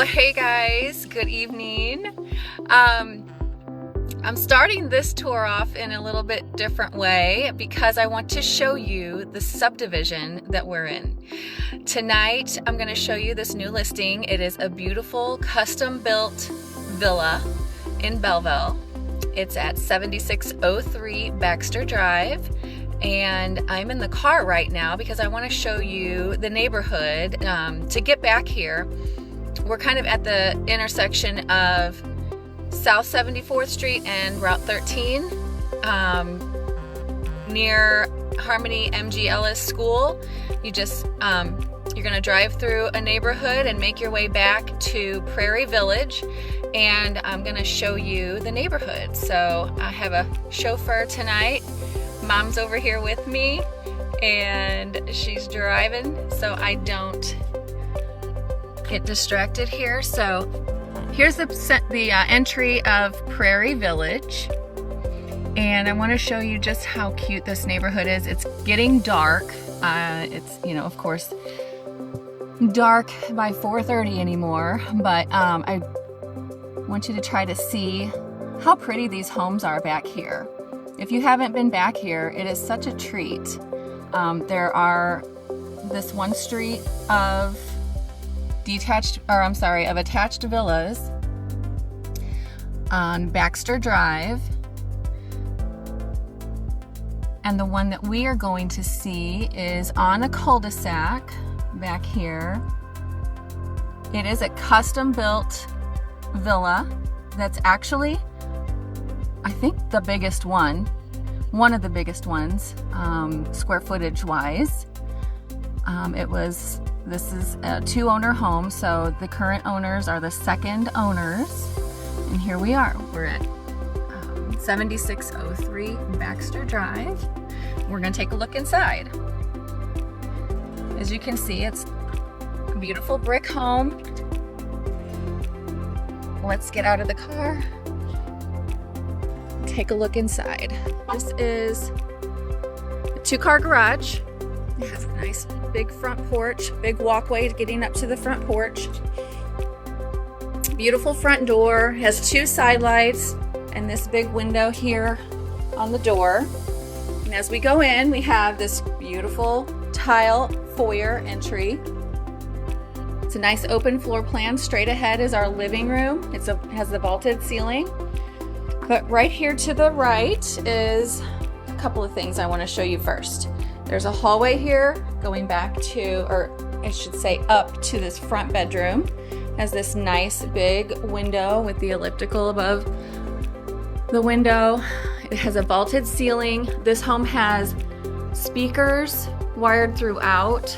Hey guys, good evening. I'm starting this tour off in a little bit different way because I want to show you the subdivision that we're in. Tonight, I'm going to show you this new listing. It is a beautiful custom-built villa in Belleville. It's at 7603 Baxter Drive. And I'm in the car right now because I want to show you the neighborhood. To get back here, we're kind of at the intersection of South 74th Street and Route 13, near Harmony MG Ellis School. You're going to drive through a neighborhood and make your way back to Prairie Village, and I'm going to show you the neighborhood. So I have a chauffeur tonight. Mom's over here with me, and she's driving so I don't get distracted here. So here's the entry of Prairie Village, and I want to show you just how cute this neighborhood is. It's getting dark. It's, of course, dark by 4:30 anymore, but I want you to try to see how pretty these homes are back here. If you haven't been back here, it is such a treat. There are this one street of attached villas on Baxter Drive. And the one that we are going to see is on a cul-de-sac back here. It is a custom-built villa that's actually, I think, the biggest one of the biggest ones, square footage wise. This is a 2-owner home, so the current owners are the second owners. And here we are. We're at 7603 Baxter Drive. We're going to take a look inside. As you can see, it's a beautiful brick home. Let's get out of the car. Take a look inside. This is a 2-car garage. It has a nice big front porch, big walkway getting up to the front porch. Beautiful front door, has 2 side lights and this big window here on the door. And as we go in, we have this beautiful tile foyer entry. It's a nice open floor plan. Straight ahead is our living room. It has the vaulted ceiling. But right here to the right is a couple of things I want to show you first. There's a hallway here going back to, or I should say up to, this front bedroom. It has this nice big window with the elliptical above the window. It has a vaulted ceiling. This home has speakers wired throughout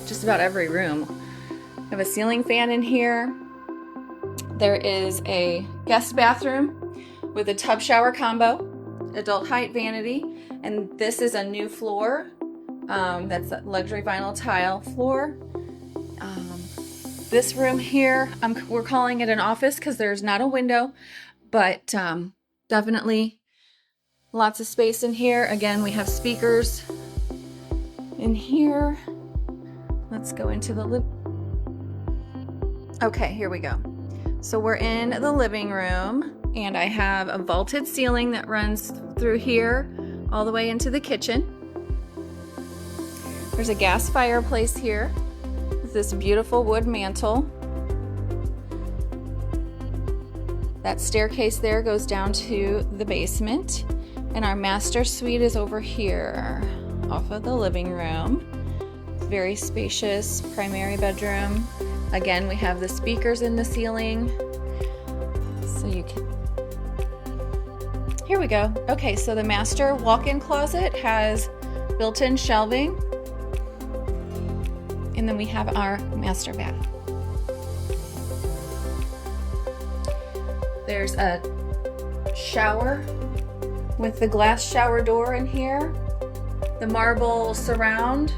just about every room. I have a ceiling fan in here. There is a guest bathroom with a tub shower combo, adult height vanity, and this is a new floor. That's a luxury vinyl tile floor. This room here, we're calling it an office because there's not a window, but definitely lots of space in here. Again, we have speakers in here. Let's go into the Okay, here we go. So we're in the living room, and I have a vaulted ceiling that runs through here all the way into the kitchen. There's a gas fireplace here with this beautiful wood mantle. That staircase there goes down to the basement, and our master suite is over here off of the living room. Very spacious primary bedroom. Again, we have the speakers in the ceiling, so you can. Here we go. Okay, so the master walk-in closet has built-in shelving, and then we have our master bath. There's a shower with the glass shower door in here, the marble surround,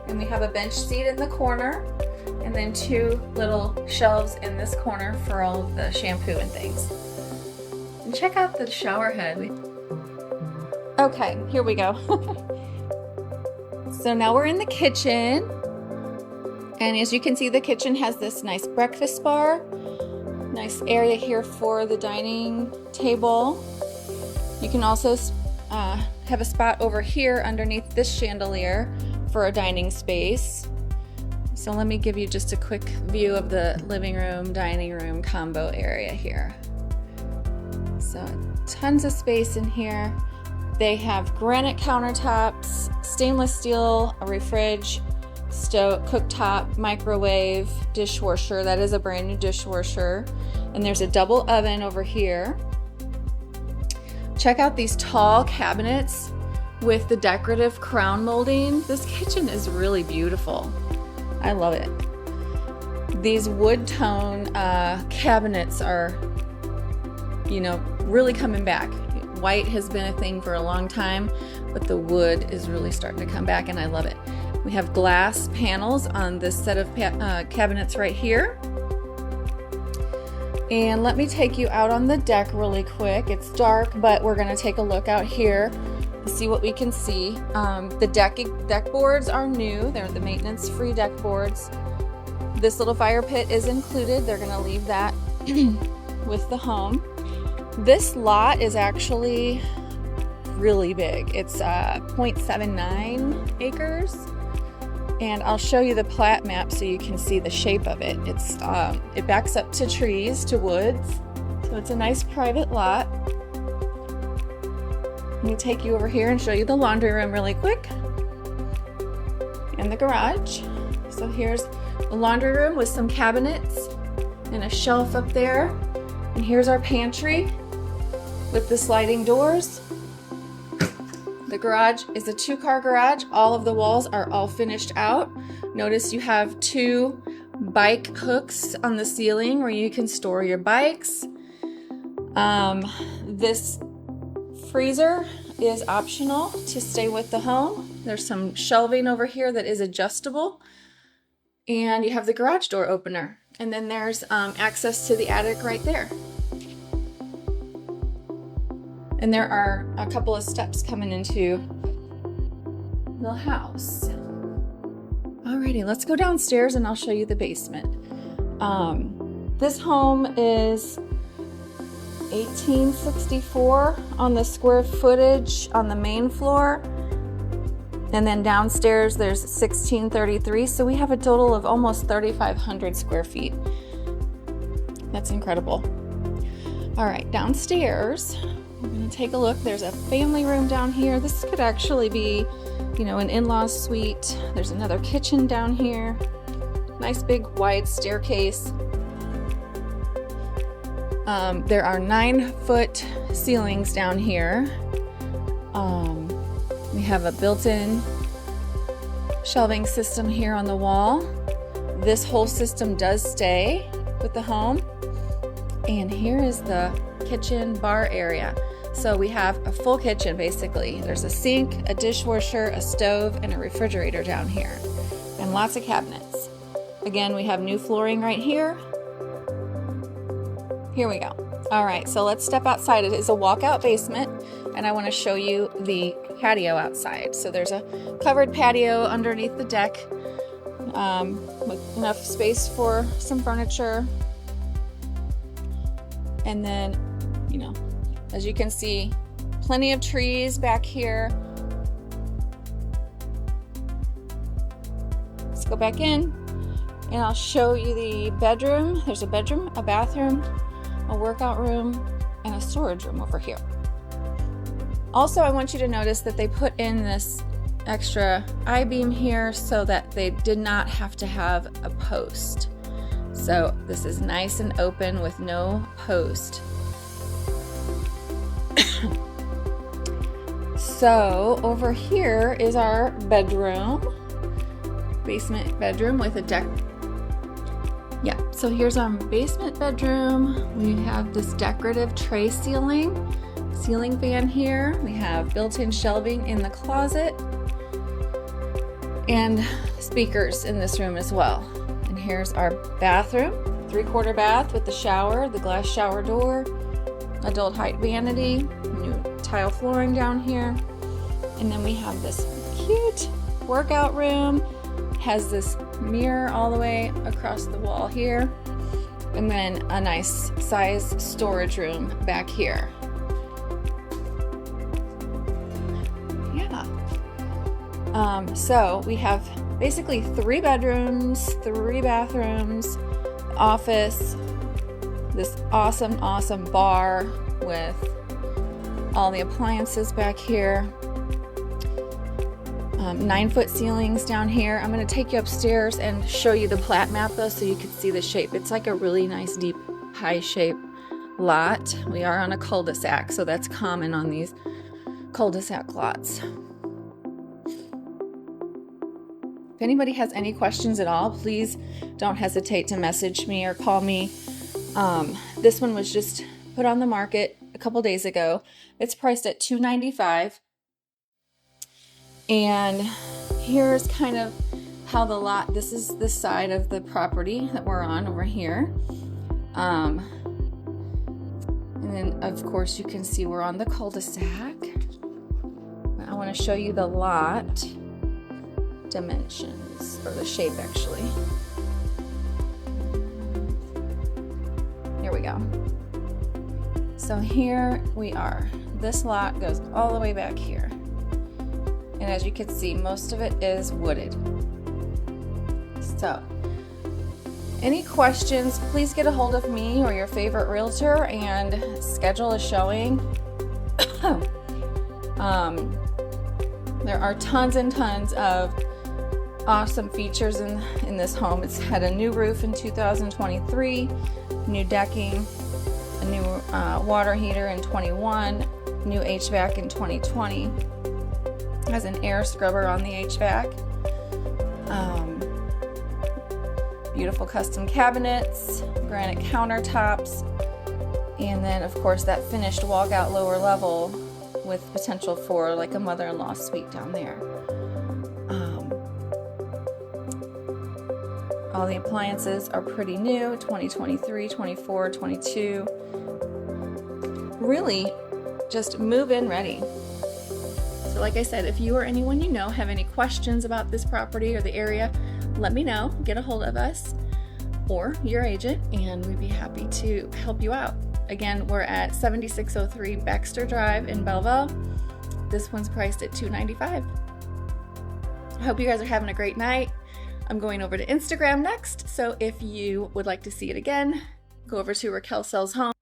and we have a bench seat in the corner, and then 2 little shelves in this corner for all of the shampoo and things. And check out the shower head. Okay, here we go. So now we're in the kitchen, And as you can see, the kitchen has this nice breakfast bar, nice area here for the dining table. You can also have a spot over here underneath this chandelier for a dining space. So let me give you just a quick view of the living room, dining room combo area here. So tons of space in here. They have granite countertops, stainless steel, a fridge, stove, cooktop, microwave, dishwasher. That is a brand new dishwasher. And there's a double oven over here. Check out these tall cabinets with the decorative crown molding. This kitchen is really beautiful. I love it. These wood tone cabinets are, you know, really coming back. White has been a thing for a long time, but the wood is really starting to come back and I love it. We have glass panels on this set of cabinets right here. And let me take you out on the deck really quick. It's dark, but we're gonna take a look out here and see what we can see. The deck boards are new. They're the maintenance-free deck boards. This little fire pit is included. They're gonna leave that with the home. This lot is actually really big. It's 0.79 acres. And I'll show you the plat map so you can see the shape of it. It backs up to trees, to woods. So it's a nice private lot. Let me take you over here and show you the laundry room really quick. And the garage. So here's the laundry room with some cabinets and a shelf up there. And here's our pantry with the sliding doors. The garage is a 2-car garage. All of the walls are all finished out. Notice you have 2 bike hooks on the ceiling where you can store your bikes. This freezer is optional to stay with the home. There's some shelving over here that is adjustable. And you have the garage door opener. And then there's access to the attic right there. And there are a couple of steps coming into the house. Alrighty, let's go downstairs and I'll show you the basement. This home is 1864 on the square footage on the main floor. And then downstairs there's 1633. So we have a total of almost 3,500 square feet. That's incredible. All right, downstairs, we're gonna take a look. There's a family room down here. This could actually be, you know, an in-laws suite. There's another kitchen down here. Nice big wide staircase. There are 9-foot ceilings down here. We have a built-in shelving system here on the wall. This whole system does stay with the home. And here is the kitchen bar area. So we have a full kitchen basically. There's a sink, a dishwasher, a stove, and a refrigerator down here. And lots of cabinets. Again, we have new flooring right here. Here we go. All right, so let's step outside. It is a walkout basement, and I want to show you the patio outside. So there's a covered patio underneath the deck with enough space for some furniture. And then, you know, as you can see, plenty of trees back here. Let's go back in and I'll show you the bedroom. There's a bedroom, a bathroom, a workout room, and a storage room over here. Also, I want you to notice that they put in this extra I-beam here so that they did not have to have a post. So this is nice and open with no post. So over here is our bedroom, basement bedroom with a deck. Yeah, so here's our basement bedroom. We have this decorative tray ceiling fan here. We have built-in shelving in the closet and speakers in this room as well. And here's our bathroom, 3/4 bath with the shower, the glass shower door, adult height vanity, new tile flooring down here. And then we have this cute workout room, has this mirror all the way across the wall here, and then a nice size storage room back here. Yeah. So we have basically 3 bedrooms, 3 bathrooms, office, this awesome bar with all the appliances back here. 9-foot ceilings down here. I'm going to take you upstairs and show you the plat map though, so you can see the shape. It's like a really nice deep high shape lot. We are on a cul-de-sac, so that's common on these cul-de-sac lots. If anybody has any questions at all, please don't hesitate to message me or call me. This one was just put on the market a couple days ago. It's priced at $295. And here's kind of how the lot, this is the side of the property that we're on over here. And then of course you can see we're on the cul-de-sac. I want to show you the lot dimensions, or the shape actually. Here we go. So here we are. This lot goes all the way back here. And as you can see, most of it is wooded. So, any questions, please get a hold of me or your favorite realtor and schedule a showing. There are tons and tons of awesome features in this home. It's had a new roof in 2023, new decking, a new water heater in 21, new HVAC in 2020. Has an air scrubber on the HVAC. Beautiful custom cabinets, granite countertops, and then of course that finished walkout lower level with potential for like a mother-in-law suite down there. All the appliances are pretty new, 2023, 24, 22. Really just move-in ready. So like I said, if you or anyone you know have any questions about this property or the area, let me know. Get a hold of us or your agent, and we'd be happy to help you out. Again, we're at 7603 Baxter Drive in Belleville. This one's priced at $295. I hope you guys are having a great night. I'm going over to Instagram next, so if you would like to see it again, go over to Raquel Sells Home.